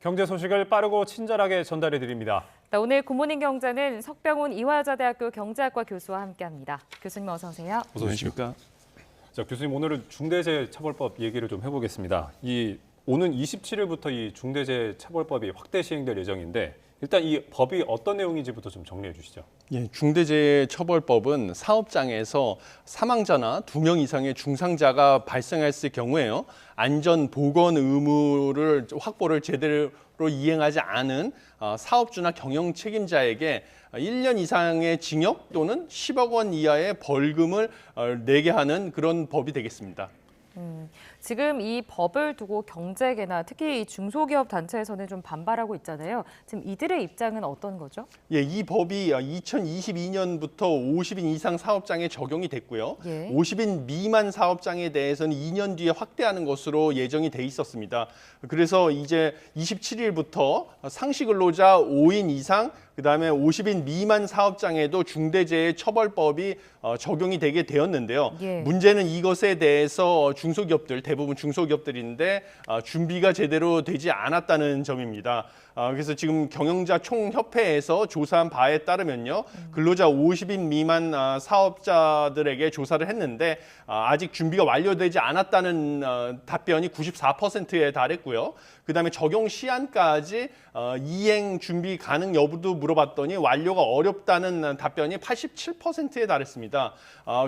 경제 소식을 빠르고 친절하게 전달해 드립니다. 오늘 굿모닝 경제는 석병훈 이화여자대학교 경제학과 교수와 함께합니다. 교수님 어서 오세요. 어서 오십니까? 자, 교수님 오늘은 중대재해처벌법 얘기를 좀 해보겠습니다. 오는 27일부터 이 중대재해처벌법이 확대 시행될 예정인데 일단 이 법이 어떤 내용인지부터 좀 정리해 주시죠. 예, 중대재해처벌법은 사업장에서 사망자나 2명 이상의 중상자가 발생했을 경우에요. 안전 보건 의무를 확보를 제대로 이행하지 않은 사업주나 경영 책임자에게 1년 이상의 징역 또는 10억 원 이하의 벌금을 내게 하는 그런 법이 되겠습니다. 지금 이 법을 두고 경제계나 특히 이 중소기업 단체에서는 좀 반발하고 있잖아요. 지금 이들의 입장은 어떤 거죠? 예, 이 법이 2022년부터 50인 이상 사업장에 적용이 됐고요. 예. 50인 미만 사업장에 대해서는 2년 뒤에 확대하는 것으로 예정이 돼 있었습니다. 그래서 이제 27일부터 상시 근로자 5인 이상 그다음에 50인 미만 사업장에도 중대재해처벌법이 적용이 되게 되었는데요. 예. 문제는 이것에 대해서 중소기업들, 대부분 중소기업들인데 준비가 제대로 되지 않았다는 점입니다. 그래서 지금 경영자 총협회에서 조사한 바에 따르면요. 근로자 50인 미만 사업자들에게 조사를 했는데 아직 준비가 완료되지 않았다는 답변이 94%에 달했고요. 그다음에 적용 시한까지 이행 준비 가능 여부도 물어봤더니 완료가 어렵다는 답변이 87%에 달했습니다.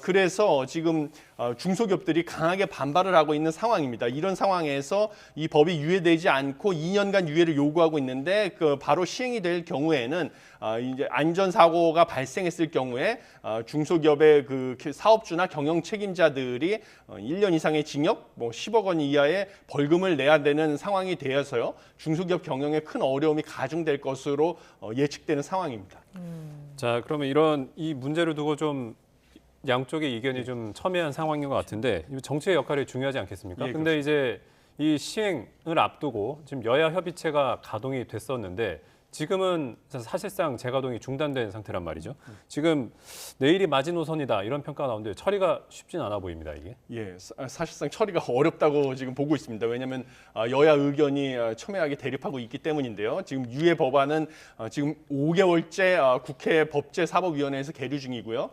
그래서 지금 중소기업들이 강하게 반발을 하고 있는 상황입니다. 이런 상황에서 이 법이 유예되지 않고 2년간 유예를 요구하고 있는데 바로 시행이 될 경우에는 이제 안전사고가 발생했을 경우에 중소기업의 그 사업주나 경영 책임자들이 1년 이상의 징역, 10억 원 이하의 벌금을 내야 되는 상황이 되어서요. 중소기업 경영에 큰 어려움이 가중될 것으로 예측되는 상황입니다. 자, 그러면 이 문제를 두고 좀 양쪽의 의견이 좀 첨예한 상황인 것 같은데 정치의 역할이 중요하지 않겠습니까? 예, 근데 이제 이 시행을 앞두고 지금 여야 협의체가 가동이 됐었는데 지금은 사실상 재가동이 중단된 상태란 말이죠. 지금 내일이 마지노선이다 이런 평가가 나오는데 처리가 쉽진 않아 보입니다, 이게. 예, 사실상 처리가 어렵다고 지금 보고 있습니다. 왜냐하면 여야 의견이 첨예하게 대립하고 있기 때문인데요. 지금 유예 법안은 지금 5개월째 국회 법제사법위원회에서 계류 중이고요.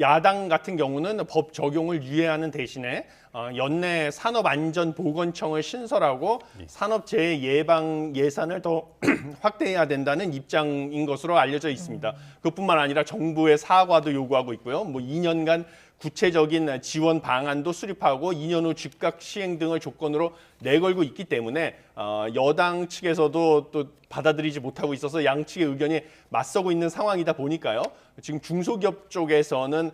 야당 같은 경우는 법 적용을 유예하는 대신에 연내 산업안전보건청을 신설하고 산업재해 예방 예산을 더 확대해야 된다는 입장인 것으로 알려져 있습니다. 그뿐만 아니라 정부의 사과도 요구하고 있고요. 2년간 구체적인 지원 방안도 수립하고 2년 후 즉각 시행 등을 조건으로 내걸고 있기 때문에 여당 측에서도 또 받아들이지 못하고 있어서 양측의 의견이 맞서고 있는 상황이다 보니까요. 지금 중소기업 쪽에서는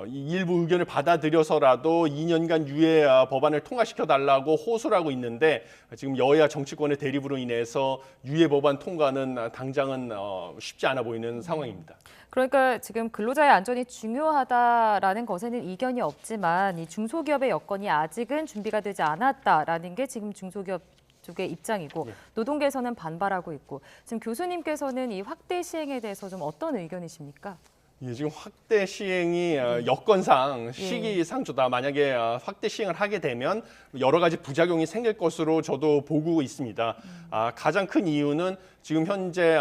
일부 의견을 받아들여서라도 2년간 유예 법안을 통과시켜달라고 호소를 하고 있는데 지금 여야 정치권의 대립으로 인해서 유예 법안 통과는 당장은 쉽지 않아 보이는 상황입니다. 그러니까 지금 근로자의 안전이 중요하다라는 것에는 이견이 없지만 이 중소기업의 여건이 아직은 준비가 되지 않았다라는 게 지금 중소기업 쪽의 입장이고 노동계에서는 반발하고 있고 지금 교수님께서는 이 확대 시행에 대해서 좀 어떤 의견이십니까? 예, 지금 확대 시행이 여건상 시기상조다. 만약에 확대 시행을 하게 되면 여러 가지 부작용이 생길 것으로 저도 보고 있습니다. 가장 큰 이유는 지금 현재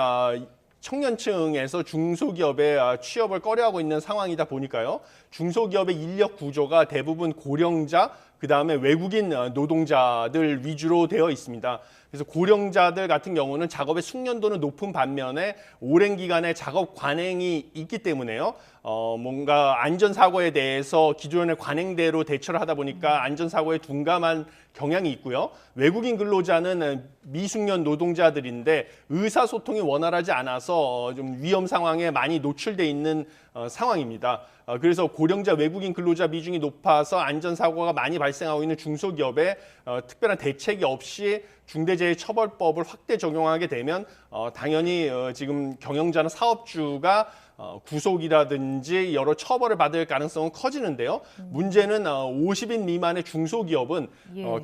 청년층에서 중소기업에 취업을 꺼려하고 있는 상황이다 보니까요. 중소기업의 인력 구조가 대부분 고령자, 그다음에 외국인 노동자들 위주로 되어 있습니다. 그래서 고령자들 같은 경우는 작업의 숙련도는 높은 반면에 오랜 기간의 작업 관행이 있기 때문에요. 뭔가 안전사고에 대해서 기존의 관행대로 대처를 하다 보니까 안전사고에 둔감한 경향이 있고요. 외국인 근로자는 미숙련 노동자들인데 의사소통이 원활하지 않아서 좀 위험 상황에 많이 노출돼 있는 상황입니다. 그래서 고령자 외국인 근로자 비중이 높아서 안전사고가 많이 발생하고 있는 중소기업에 특별한 대책이 없이 중대재해처벌법을 확대 적용하게 되면 당연히 지금 경영자나 사업주가 구속이라든지 여러 처벌을 받을 가능성은 커지는데요. 문제는 50인 미만의 중소기업은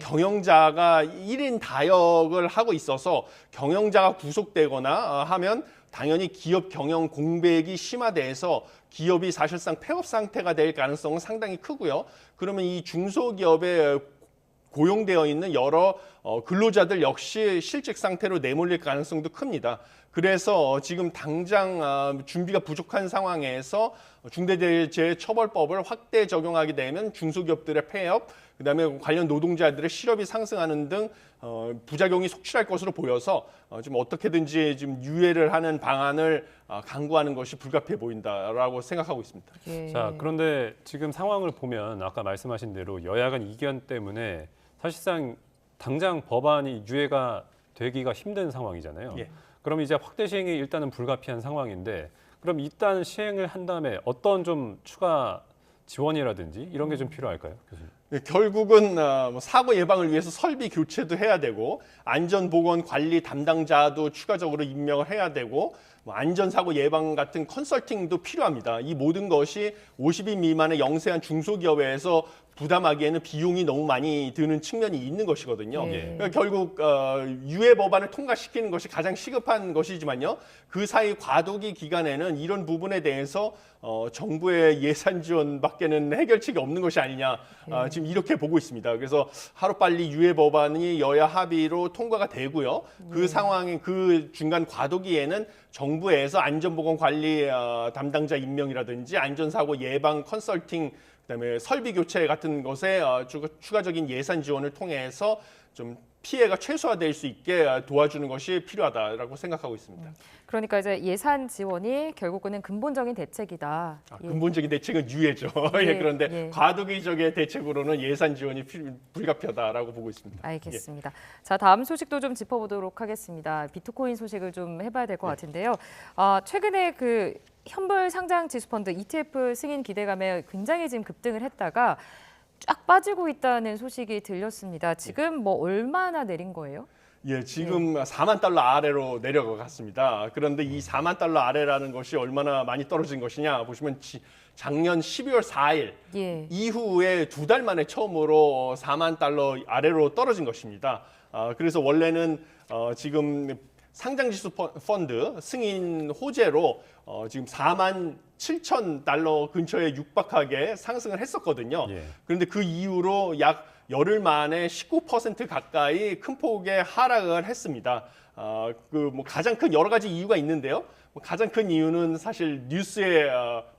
경영자가 1인 다역을 하고 있어서 경영자가 구속되거나 하면 당연히 기업 경영 공백이 심화돼서 기업이 사실상 폐업 상태가 될 가능성은 상당히 크고요. 그러면 이 중소기업의 고용되어 있는 여러 근로자들 역시 실직 상태로 내몰릴 가능성도 큽니다. 그래서 지금 당장 준비가 부족한 상황에서 중대재해처벌법을 확대 적용하게 되면 중소기업들의 폐업, 그다음에 관련 노동자들의 실업이 상승하는 등 부작용이 속출할 것으로 보여서 좀 어떻게든지 좀 유예를 하는 방안을 강구하는 것이 불가피해 보인다라고 생각하고 있습니다. 예. 자, 그런데 지금 상황을 보면 아까 말씀하신 대로 여야 간 이견 때문에 사실상 당장 법안이 유예가 되기가 힘든 상황이잖아요. 예. 그럼 이제 확대 시행이 일단은 불가피한 상황인데 그럼 일단 시행을 한 다음에 어떤 좀 추가 지원이라든지 이런 게 좀 필요할까요, 교수님? 네, 결국은 사고 예방을 위해서 설비 교체도 해야 되고 안전보건 관리 담당자도 추가적으로 임명을 해야 되고 안전사고 예방 같은 컨설팅도 필요합니다. 이 모든 것이 50인 미만의 영세한 중소기업에서 부담하기에는 비용이 너무 많이 드는 측면이 있는 것이거든요. 네. 그러니까 결국 유예 법안을 통과시키는 것이 가장 시급한 것이지만요. 그 사이 과도기 기간에는 이런 부분에 대해서 정부의 예산 지원밖에는 해결책이 없는 것이 아니냐 지금 이렇게 보고 있습니다. 그래서 하루빨리 유예 법안이 여야 합의로 통과가 되고요. 그 상황에 그 중간 과도기에는 정부에서 안전보건 관리 담당자 임명이라든지 안전사고 예방 컨설팅 그다음에 설비 교체 같은 것에 추가적인 예산 지원을 통해서 좀 피해가 최소화될 수 있게 도와주는 것이 필요하다라고 생각하고 있습니다. 그러니까 이제 예산 지원이 결국은 근본적인 대책이다. 예. 근본적인 대책은 유예죠. 예, 그런데 예. 과도기적의 대책으로는 예산 지원이 불가피하다라고 보고 있습니다. 알겠습니다. 자, 다음 소식도 좀 짚어보도록 하겠습니다. 비트코인 소식을 좀 해봐야 될 것 같은데요. 최근에 그 현물 상장 지수펀드 ETF 승인 기대감에 굉장히 지금 급등을 했다가 쫙 빠지고 있다는 소식이 들렸습니다. 지금 뭐 얼마나 내린 거예요? 예, 지금 4만 달러 아래로 내려갔습니다. 그런데 이 4만 달러 아래라는 것이 얼마나 많이 떨어진 것이냐 보시면 작년 12월 4일 예. 이후에 2달 만에 처음으로 4만 달러 아래로 떨어진 것입니다. 그래서 원래는 지금 상장지수 펀드 승인 호재로 지금 4만 7천 달러 근처에 육박하게 상승을 했었거든요. 예. 그런데 그 이후로 약 열흘 만에 19% 가까이 큰 폭의 하락을 했습니다. 그 뭐 가장 큰 여러 가지 이유가 있는데요. 가장 큰 이유는 사실 뉴스에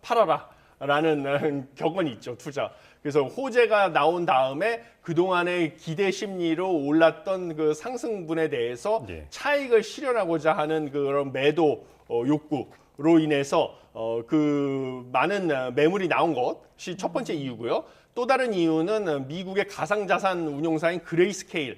팔아라라는 격언이 있죠. 투자. 그래서 호재가 나온 다음에 그동안의 기대 심리로 올랐던 그 상승분에 대해서 예. 차익을 실현하고자 하는 그런 매도 욕구로 인해서 그 많은 매물이 나온 것이 첫 번째 이유고요. 또 다른 이유는 미국의 가상자산 운용사인 그레이스케일의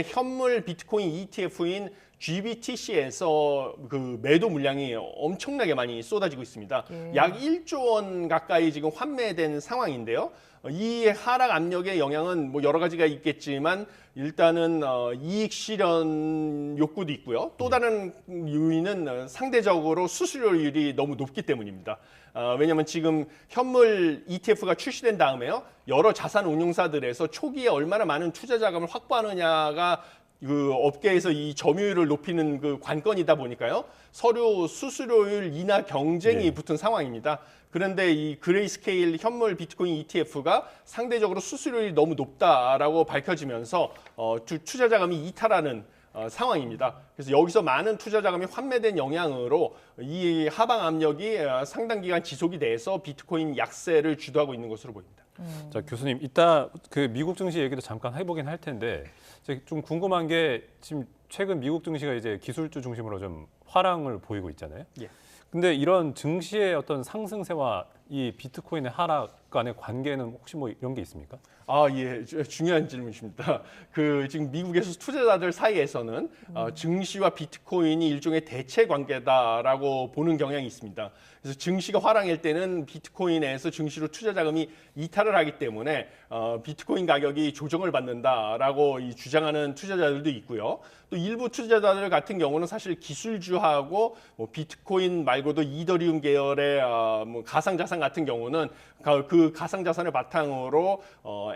현물 비트코인 ETF인 GBTC에서 그 매도 물량이 엄청나게 많이 쏟아지고 있습니다. 예. 약 1조 원 가까이 지금 환매된 상황인데요. 이 하락 압력의 영향은 뭐 여러 가지가 있겠지만 일단은 이익 실현 욕구도 있고요. 또 다른 요인은 상대적으로 수수료율이 너무 높기 때문입니다. 왜냐하면 지금 현물 ETF가 출시된 다음에요. 여러 자산 운용사들에서 초기에 얼마나 많은 투자 자금을 확보하느냐가 그 업계에서 이 점유율을 높이는 그 관건이다 보니까요. 서류 수수료율 인하 경쟁이 네. 붙은 상황입니다. 그런데 이 그레이스케일 현물 비트코인 ETF가 상대적으로 수수료율이 너무 높다라고 밝혀지면서 투자 자금이 이탈하는 상황입니다. 그래서 여기서 많은 투자 자금이 환매된 영향으로 이 하방 압력이 상당 기간 지속이 돼서 비트코인 약세를 주도하고 있는 것으로 보입니다. 자, 교수님, 이따 그 미국 증시 얘기도 잠깐 해보긴 할 텐데 제가 좀 궁금한 게 지금 최근 미국 증시가 이제 기술주 중심으로 좀 화랑을 보이고 있잖아요. 예. 근데 이런 증시의 어떤 상승세와 이 비트코인의 하락 간의 관계는 혹시 뭐 이런 게 있습니까? 예, 중요한 질문이십니다. 그 지금 미국에서 투자자들 사이에서는 증시와 비트코인이 일종의 대체 관계다라고 보는 경향이 있습니다. 그래서 증시가 화랑일 때는 비트코인에서 증시로 투자 자금이 이탈을 하기 때문에 비트코인 가격이 조정을 받는다라고 주장하는 투자자들도 있고요. 또 일부 투자자들 같은 경우는 사실 기술주하고 뭐 비트코인 말고도 이더리움 계열의 뭐 가상자산 같은 경우는 그 가상자산을 바탕으로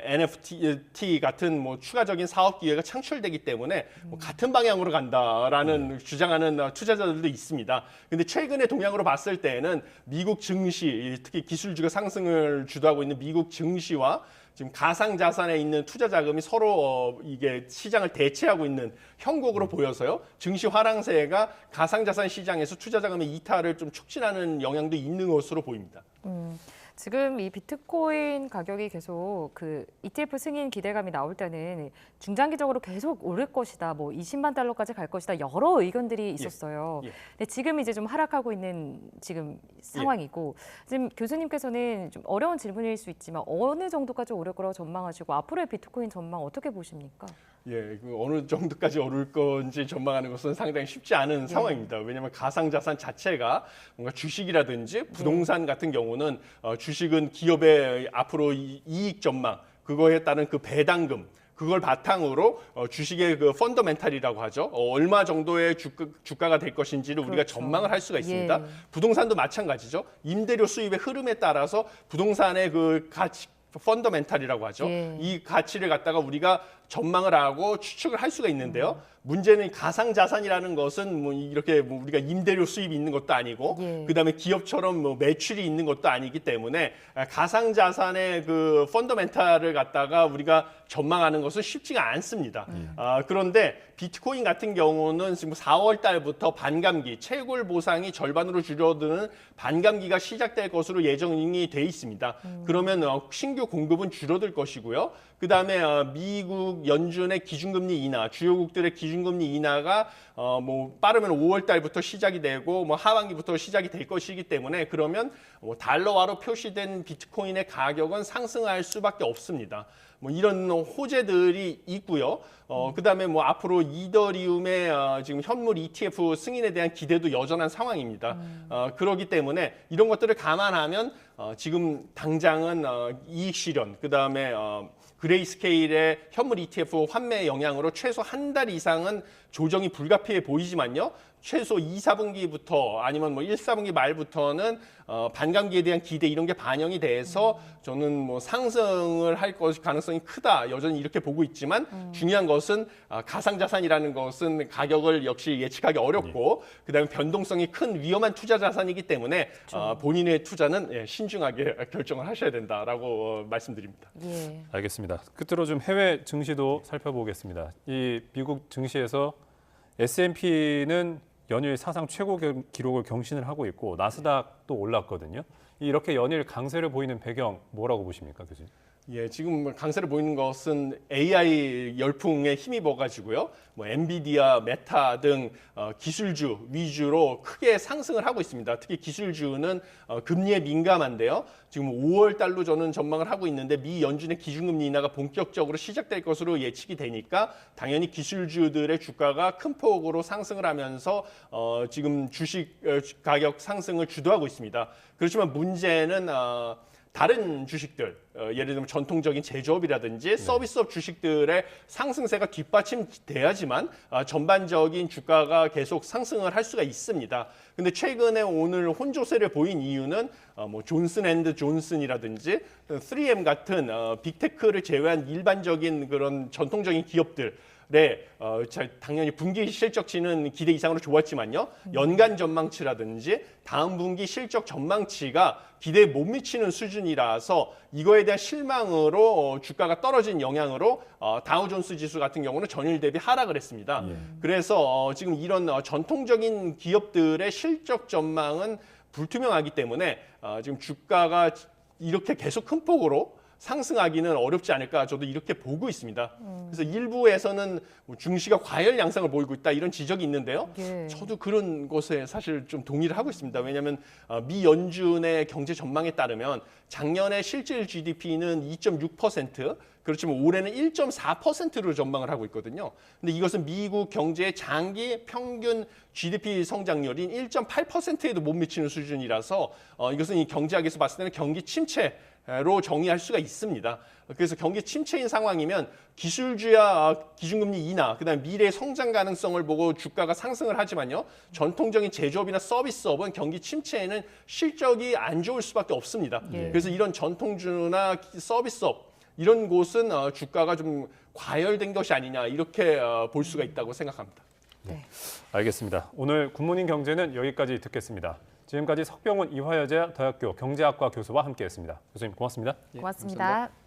NFT 같은 뭐 추가적인 사업 기회가 창출되기 때문에 뭐 같은 방향으로 간다라는 주장하는 투자자들도 있습니다. 근데 최근의 동향으로 봤을 때는 미국 증시, 특히 기술주가 상승을 주도하고 있는 미국 증시와 지금 가상 자산에 있는 투자 자금이 서로 이게 시장을 대체하고 있는 형국으로 보여서요. 증시 하락세가 가상 자산 시장에서 투자 자금의 이탈을 좀 촉진하는 영향도 있는 것으로 보입니다. 지금 이 비트코인 가격이 계속 그 ETF 승인 기대감이 나올 때는 중장기적으로 계속 오를 것이다, 뭐 20만 달러까지 갈 것이다 여러 의견들이 있었어요. 예. 근데 지금 이제 좀 하락하고 있는 지금 상황이고 지금 교수님께서는 좀 어려운 질문일 수 있지만 어느 정도까지 오를 거라고 전망하시고 앞으로의 비트코인 전망 어떻게 보십니까? 예, 그 어느 정도까지 오를 건지 전망하는 것은 상당히 쉽지 않은 상황입니다. 왜냐하면 가상자산 자체가 뭔가 주식이라든지 부동산 같은 경우는 주식은 기업의 앞으로 이익 전망, 그거에 따른 그 배당금, 그걸 바탕으로 주식의 그 펀더멘탈이라고 하죠. 얼마 정도의 주가가 될 것인지를 우리가 그렇죠. 전망을 할 수가 있습니다. 예. 부동산도 마찬가지죠. 임대료 수입의 흐름에 따라서 부동산의 그 가치 펀더멘탈이라고 하죠. 예. 이 가치를 갖다가 우리가 전망을 하고 추측을 할 수가 있는데요. 문제는 가상 자산이라는 것은 뭐 이렇게 뭐 우리가 임대료 수입이 있는 것도 아니고 예. 그다음에 기업처럼 뭐 매출이 있는 것도 아니기 때문에 가상 자산의 그 펀더멘탈을 갖다가 우리가 전망하는 것은 쉽지가 않습니다. 그런데 비트코인 같은 경우는 지금 4월 달부터 반감기, 채굴 보상이 절반으로 줄어드는 반감기가 시작될 것으로 예정이 돼 있습니다. 그러면 신규 공급은 줄어들 것이고요. 그다음에 미국 연준의 기준금리 인하, 주요국들의 기준금리 인하가 뭐 빠르면 5월 달부터 시작이 되고 뭐 하반기부터 시작이 될 것이기 때문에 그러면 뭐 달러화로 표시된 비트코인의 가격은 상승할 수밖에 없습니다. 뭐 이런 호재들이 있고요. 그다음에 뭐 앞으로 이더리움의 지금 현물 ETF 승인에 대한 기대도 여전한 상황입니다. 그렇기 때문에 이런 것들을 감안하면 지금 당장은 이익 실현, 그다음에 그레이스케일의 현물 ETF 환매 영향으로 최소 한 달 이상은 조정이 불가피해 보이지만요. 최소 2, 4분기부터 아니면 뭐 1, 4분기 말부터는 반감기에 대한 기대 이런 게 반영이 돼서 저는 뭐 상승을 할 가능성이 크다. 여전히 이렇게 보고 있지만 중요한 것은 가상자산이라는 것은 가격을 역시 예측하기 어렵고 그다음에 변동성이 큰 위험한 투자 자산이기 때문에 본인의 투자는 신중하게 결정을 하셔야 된다라고 말씀드립니다. 예. 알겠습니다. 끝으로 좀 해외 증시도 살펴보겠습니다. 이 미국 증시에서 S&P는 연일 사상 최고 기록을 경신을 하고 있고 나스닥도 올랐거든요. 이렇게 연일 강세를 보이는 배경 뭐라고 보십니까, 교수님? 예, 지금 강세를 보이는 것은 AI 열풍에 힘입어 가지고요. 뭐 엔비디아, 메타 등 기술주 위주로 크게 상승을 하고 있습니다. 특히 기술주는 금리에 민감한데요. 지금 5월 달로 저는 전망을 하고 있는데 미 연준의 기준금리 인하가 본격적으로 시작될 것으로 예측이 되니까 당연히 기술주들의 주가가 큰 폭으로 상승을 하면서 지금 주식 가격 상승을 주도하고 있습니다. 그렇지만 문제는 다른 주식들, 예를 들면 전통적인 제조업이라든지 서비스업 주식들의 상승세가 뒷받침돼야지만 전반적인 주가가 계속 상승을 할 수가 있습니다. 근데 최근에 오늘 혼조세를 보인 이유는 뭐 존슨앤존슨이라든지 3M 같은 빅테크를 제외한 일반적인 그런 전통적인 기업들 당연히 분기 실적치는 기대 이상으로 좋았지만요. 연간 전망치라든지 다음 분기 실적 전망치가 기대에 못 미치는 수준이라서 이거에 대한 실망으로 주가가 떨어진 영향으로 다우존스 지수 같은 경우는 전일 대비 하락을 했습니다. 그래서 지금 이런 전통적인 기업들의 실적 전망은 불투명하기 때문에 지금 주가가 이렇게 계속 큰 폭으로 상승하기는 어렵지 않을까 저도 이렇게 보고 있습니다. 그래서 일부에서는 뭐 증시가 과열 양상을 보이고 있다 이런 지적이 있는데요. 예. 저도 그런 것에 사실 좀 동의를 하고 있습니다. 왜냐하면 미 연준의 경제 전망에 따르면 작년에 실질 GDP는 2.6%, 그렇지만 올해는 1.4%로 전망을 하고 있거든요. 근데 이것은 미국 경제의 장기 평균 GDP 성장률인 1.8%에도 못 미치는 수준이라서 이것은 이 경제학에서 봤을 때는 경기 침체로 정의할 수가 있습니다. 그래서 경기 침체인 상황이면 기술주야 기준금리 인하, 그다음에 미래의 성장 가능성을 보고 주가가 상승을 하지만요. 전통적인 제조업이나 서비스업은 경기 침체에는 실적이 안 좋을 수밖에 없습니다. 그래서 이런 전통주나 서비스업 이런 곳은 주가가 좀 과열된 것이 아니냐 이렇게 볼 수가 있다고 생각합니다. 네. 알겠습니다. 오늘 굿모닝 경제는 여기까지 듣겠습니다. 지금까지 석병훈 이화여대 대학교 경제학과 교수와 함께했습니다. 교수님 고맙습니다. 고맙습니다.